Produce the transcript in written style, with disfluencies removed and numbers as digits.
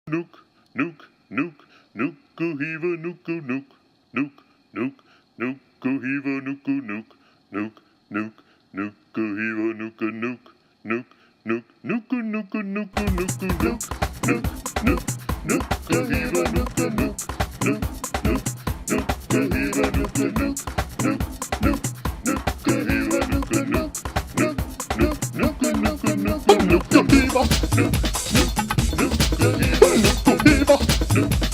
Nuk, nuk, nuk, nuku hiva nuku nuk, nuk, nuk, nuku hiva nuku nuk, nuk, nuk, nuku hiva nuku nuk, nuk, nuk, nuku nuku nuku nuku nuk, nuk, nuk, nuku hiva nuku nuk, nuk, nuk, nuku hiva nuku nuk, nuk, nuk, nuku hiva nuku nuk, nuk, nuk, nuku nuku nuku nuku hiva, nuk, nuk, nuku hiva nuku hiva, nuk.